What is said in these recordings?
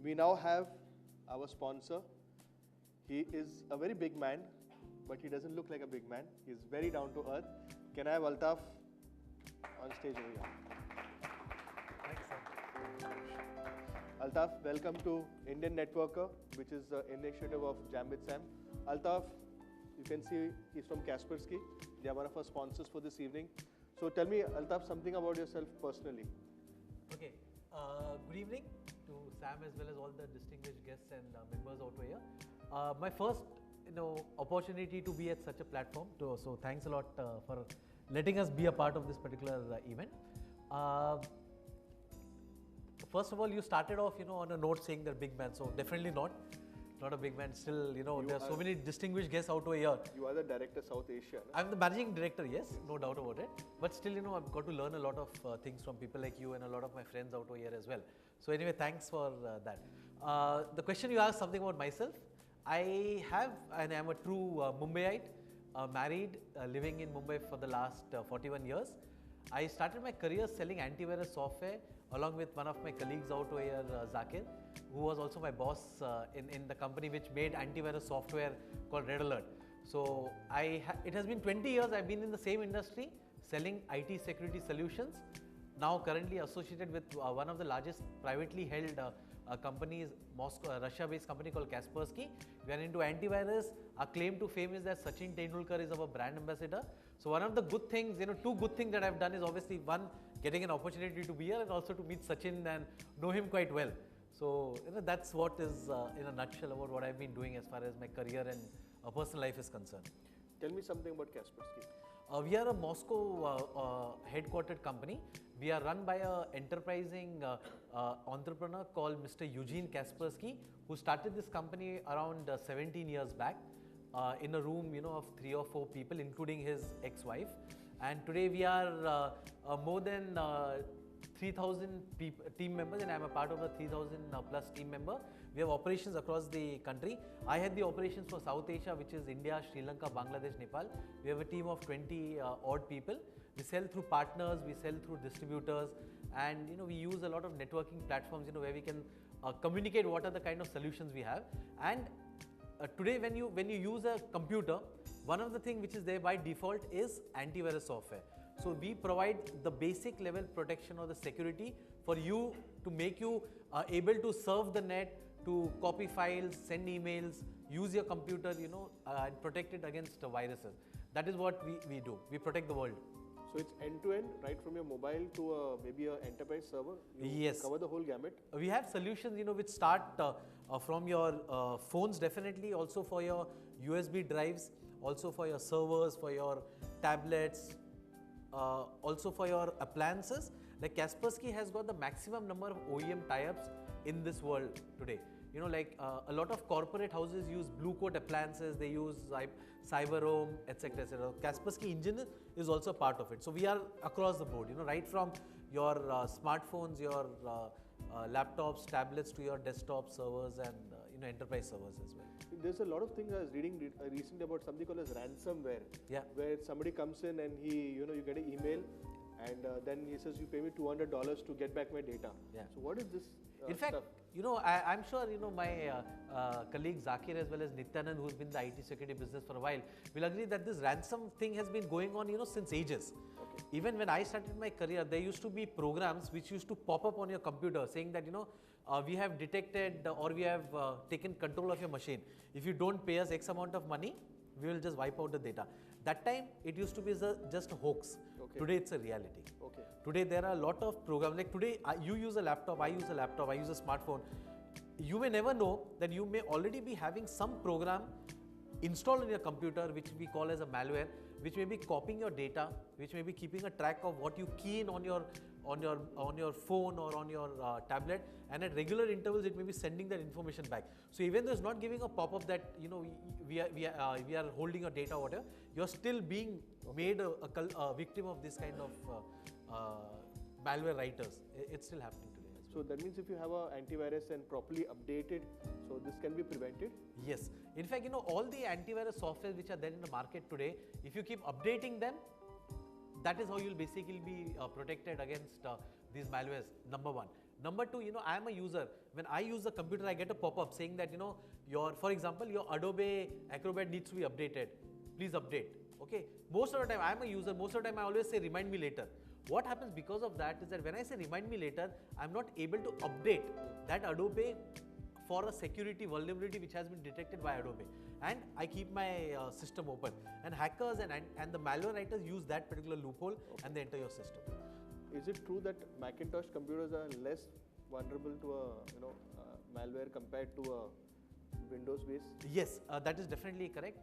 We now have our sponsor. He is a very big man, but he doesn't look like a big man. He's very down to earth. Can I have Altaf on stage over here? Thanks, sir. Altaf, welcome to Indian Networker, which is the initiative of Jam with Sam. Altaf, you can see he's from Kaspersky. They are one of our sponsors for this evening. So tell me, Altaf, something about yourself personally. Okay. Good evening to Sam as well as all the distinguished guests and members out here. My first, opportunity to be at such a platform. So thanks a lot for letting us be a part of this particular event. First of all, you started off, on a note saying they're big man. So definitely not a big man. Still, there are so many distinguished guests out over here. You are the director South Asia. No? I'm the managing director, yes, no doubt about it. But still, I've got to learn a lot of things from people like you and a lot of my friends out over here as well. So anyway, thanks for that. The question you asked something about myself. I am a true Mumbaiite, married, living in Mumbai for the last 41 years. I started my career selling antivirus software along with one of my colleagues out over here, Zakir, who was also my boss in the company which made antivirus software called Red Alert. So it has been 20 years I've been in the same industry selling IT security solutions. Now currently associated with one of the largest privately held companies, Moscow, Russia-based company called Kaspersky. We are into antivirus. Our claim to fame is that Sachin Tendulkar is our brand ambassador. So one of the good things, two good things that I've done is obviously one, getting an opportunity to be here and also to meet Sachin and know him quite well. So that's what is in a nutshell about what I've been doing as far as my career and personal life is concerned. Tell me something about Kaspersky. We are a Moscow headquartered company. We are run by an enterprising entrepreneur called Mr. Eugene Kaspersky, who started this company around 17 years back in a room, of 3 or 4 people, including his ex-wife. And today we are more than 3,000 team members, and I am a part of the 3,000 plus team member. We have operations across the country. I had the operations for South Asia, which is India, Sri Lanka, Bangladesh, Nepal. We have a team of 20 odd people. We sell through partners, we sell through distributors, and we use a lot of networking platforms, where we can communicate what are the kind of solutions we have. And today, when you use a computer, one of the things which is there by default is antivirus software. So we provide the basic level protection or the security for you to make you able to surf the net, to copy files, send emails, use your computer, and protect it against viruses. That is what we do. We protect the world. So it's end-to-end, right from your mobile to maybe an enterprise server? Yes. Cover the whole gamut? We have solutions, which start from your phones definitely, also for your USB drives, also for your servers, for your tablets, also for your appliances. Like Kaspersky has got the maximum number of OEM tie-ups in this world today. A lot of corporate houses use Blue Coat appliances, they use Cyberome, etc. etc. Kaspersky engine is also part of it. So we are across the board, right from your smartphones, your laptops, tablets to your desktop servers and enterprise servers as well. There's a lot of things I was reading recently about something called as ransomware. Yeah. Where somebody comes in and you get an email and then he says, you pay me $200 to get back my data. Yeah. So what is this In fact, stuff? I'm sure, my colleague Zakir as well as Nityanand, who's been in the IT security business for a while, will agree that this ransom thing has been going on, since ages. Okay. Even when I started my career, there used to be programs which used to pop up on your computer saying that, we have detected or we have taken control of your machine. If you don't pay us X amount of money, we will just wipe out the data. That time, it used to be just a hoax. Okay. Today, it's a reality. Okay. Today, there are a lot of programs. Like today, you use a laptop, I use a laptop, I use a smartphone. You may never know that you may already be having some program installed on your computer, which we call as a malware, which may be copying your data, which may be keeping a track of what you key in on your phone or on your tablet, and at regular intervals it may be sending that information back. So even though it's not giving a pop-up that we are holding your data or whatever, you're still being made a victim of this kind of malware writers. It's still happening today. So that means if you have an antivirus and properly updated, so this can be prevented? Yes. In fact, all the antivirus software which are there in the market today, if you keep updating them, that is how you'll basically be protected against these malwares, number one. Number two, I am a user. When I use the computer, I get a pop-up saying that, for example, your Adobe Acrobat needs to be updated. Please update. Okay. Most of the time, I am a user. Most of the time, I always say remind me later. What happens because of that is that when I say remind me later, I'm not able to update that Adobe for a security vulnerability which has been detected by Adobe, and I keep my system open, and hackers and the malware writers use that particular loophole, and they enter your system. Is it true that Macintosh computers are less vulnerable to a malware compared to a Windows based? Yes, that is definitely correct.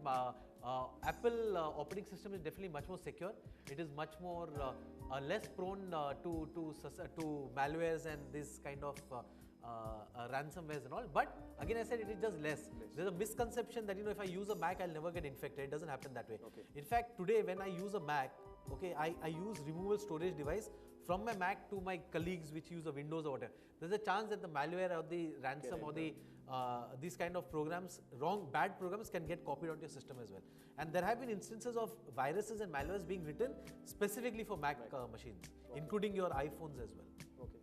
Apple operating system is definitely much more secure. It is much more less prone to malwares and this kind of ransomwares and all. But again, I said it is just less. There's a misconception that if I use a Mac, I'll never get infected. It doesn't happen that way. Okay. In fact, today when I use a Mac, okay, I use removable storage device from my Mac to my colleagues which use a Windows or whatever. There's a chance that the malware or the ransom or the these kind of programs, bad programs can get copied onto your system as well. And there have been instances of viruses and malwares being written specifically for Mac machines, including your iPhones as well. Okay.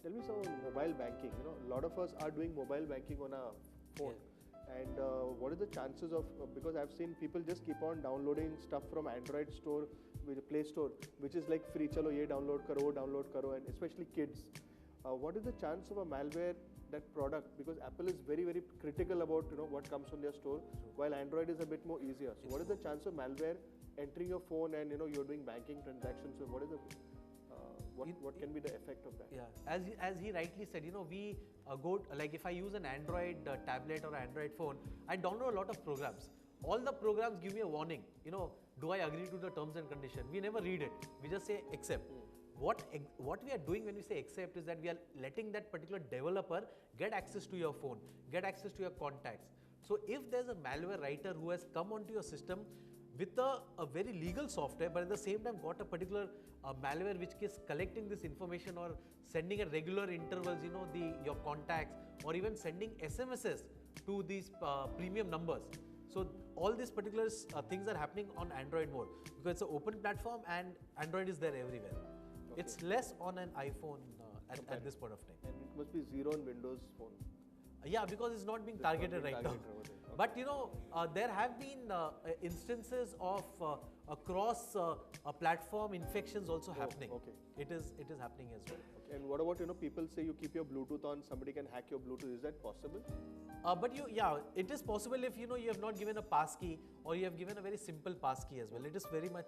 Tell me some mobile banking. A lot of us are doing mobile banking on a phone. Yeah. And what are the chances of, because I've seen people just keep on downloading stuff from Android store, Play Store, which is like free, chalo ye download karo, and especially kids. What is the chance of a malware, that product, because Apple is very, very critical about what comes on their store, while Android is a bit more easier. So what is the chance of malware entering your phone and you're doing banking transactions? So what is the what can be the effect of that? Yeah, as he rightly said, we go, like if I use an Android tablet or Android phone, I download a lot of programs. All the programs give me a warning, do I agree to the terms and conditions? We never read it. We just say accept. What we are doing when we say accept is that we are letting that particular developer get access to your phone, get access to your contacts. So if there's a malware writer who has come onto your system with a very legal software, but at the same time got a particular malware which is collecting this information or sending at regular intervals, your contacts, or even sending SMSs to these premium numbers. So all these particular things are happening on Android more because it's an open platform and Android is there everywhere. Okay. It's less on an iPhone at this point of time. And it must be zero on Windows phone. Yeah, because it's not being targeted right now. Okay. But there have been instances of across platform infections also happening. Okay. It is happening as well. Okay. And what about people say you keep your Bluetooth on, somebody can hack your Bluetooth. Is that possible? But it is possible if you have not given a passkey or you have given a very simple passkey as well. It is very much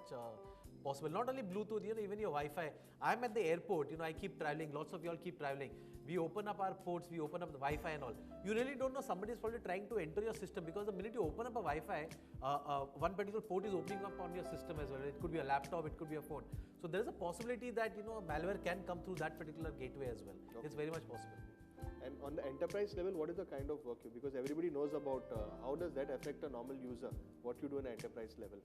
possible. Not only Bluetooth, even your Wi-Fi. I'm at the airport, I keep traveling. Lots of y'all keep traveling. We open up our ports, we open up the Wi-Fi and all. You really don't know somebody is probably trying to enter your system because the minute you open up a Wi-Fi, one particular port is opening up on your system as well. It could be a laptop, it could be a phone. So there is a possibility that malware can come through that particular gateway as well. Okay. It's very much possible. And on the enterprise level, what is the kind of work you, because everybody knows about how does that affect a normal user, what you do in an enterprise level?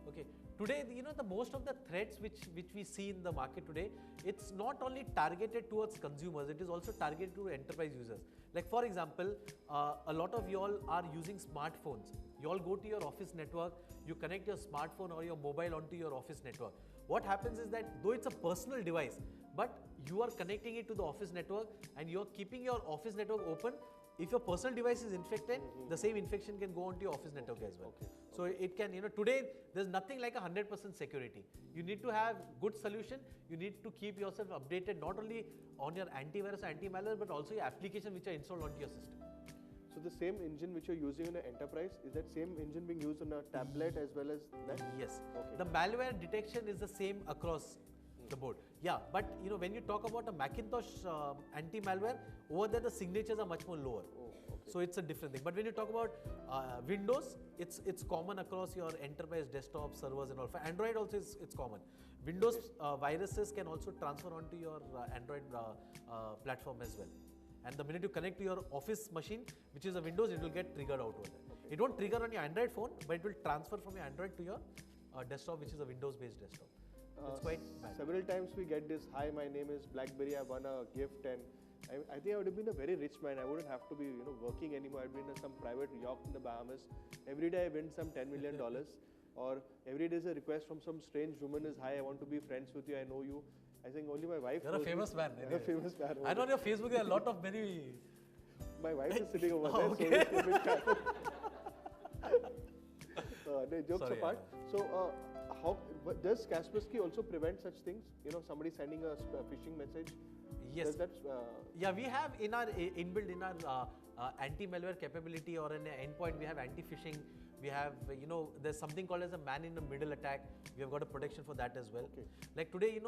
Okay, today the most of the threats which we see in the market today, it's not only targeted towards consumers, it is also targeted to enterprise users. Like for example, a lot of y'all are using smartphones. You all go to your office network, you connect your smartphone or your mobile onto your office network. What happens is that though it's a personal device, but you are connecting it to the office network and you're keeping your office network open. If your personal device is infected, the same infection can go onto your office network as well. Okay. So it can, today there's nothing like 100% security. You need to have good solution. You need to keep yourself updated not only on your antivirus, anti-malware, but also your application which are installed onto your system. So the same engine which you're using in an enterprise, is that same engine being used on a tablet as well as that? Yes. Okay. The malware detection is the same across the board. Yeah, but when you talk about a Macintosh anti-malware, over there the signatures are much more lower. Oh, okay. So it's a different thing. But when you talk about Windows, it's common across your enterprise desktop servers and all. For Android also it's common. Windows viruses can also transfer onto your Android platform as well. And the minute you connect to your office machine, which is a Windows, it will get triggered out over there. Okay. It won't trigger on your Android phone, but it will transfer from your Android to your desktop, which is a Windows-based desktop. It's quite bad. Several times we get this, hi, my name is BlackBerry, I won a gift, and I think I would have been a very rich man. I wouldn't have to be working anymore. I'd be in some private yacht in the Bahamas. Every day I win some $10 million. or every day is a request from some strange woman is, hi, I want to be friends with you, I know you. I think only my wife You're a knows me. famous man. I'm a Anyway. famous man. I know on your Facebook there are a lot of very. My wife is sitting over Oh, there, okay. so it's a bit careful. No, jokes Sorry, apart. So, how does Kaspersky also prevent such things? You know, somebody sending a phishing message. Yes. Does that? Yeah, we have in our inbuilt in our anti-malware capability or an endpoint, we have anti-phishing. We have, there's something called as a man-in-the-middle attack. We have got a protection for that as well. Okay. Like today,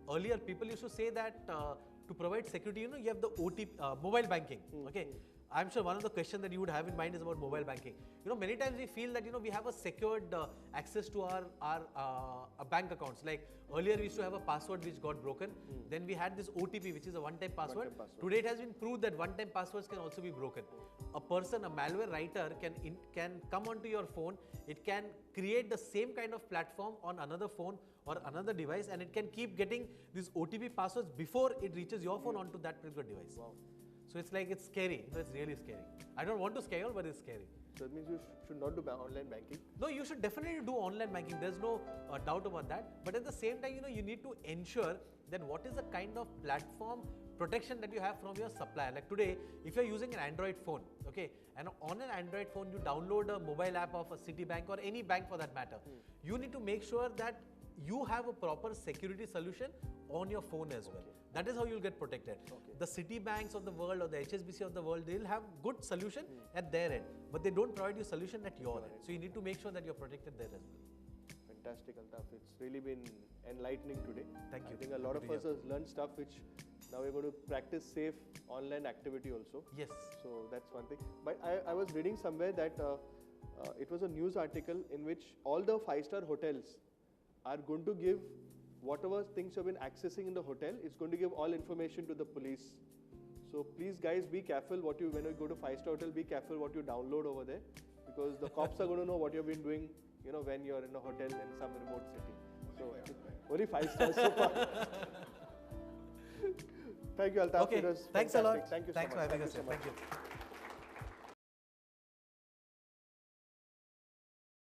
earlier people used to say that to provide security, you have the OTP, mobile banking. Okay. I'm sure one of the questions that you would have in mind is about mobile banking. Many times we feel that, we have a secured access to our bank accounts. Like earlier we used to have a password which got broken. Then we had this OTP, which is a one-time password. Today it has been proved that one-time passwords can also be broken. A person, a malware writer can come onto your phone. It can create the same kind of platform on another phone or another device, and it can keep getting these OTP passwords before it reaches your phone onto that particular device. Wow. So it's like, it's scary. It's really scary. I don't want to scare you, but it's scary. So that means you should not do online banking. No, you should definitely do online banking. There's no doubt about that. But at the same time, you need to ensure that what is the kind of platform protection that you have from your supplier. Like today, if you're using an Android phone, okay, and on an Android phone, you download a mobile app of a Citibank or any bank for that matter, you need to make sure that you have a proper security solution on your phone as well. That is how you'll get protected. The Citibanks of the world or the HSBC of the world, they'll have good solution at their end, but they don't provide you solution at your end. So you need to make sure that you're protected there as well. Fantastic, Altaf. It's really been enlightening today. Thank you. I think a lot of us have learned stuff which now we're going to practice safe online activity also. Yes. So that's one thing. But I was reading somewhere that it was a news article in which all the 5-star hotels are going to give whatever things you've been accessing in the hotel, it's going to give all information to the police. So please guys, be careful when you go to 5-star hotel, be careful what you download over there, because the cops are going to know what you've been doing, when you're in a hotel in some remote city. So only 5 stars so far. Thank you, Altaf. Okay, It was thanks a lot. fantastic. Thank you so Thanks much. for having Thank us you here. so much. Thank you.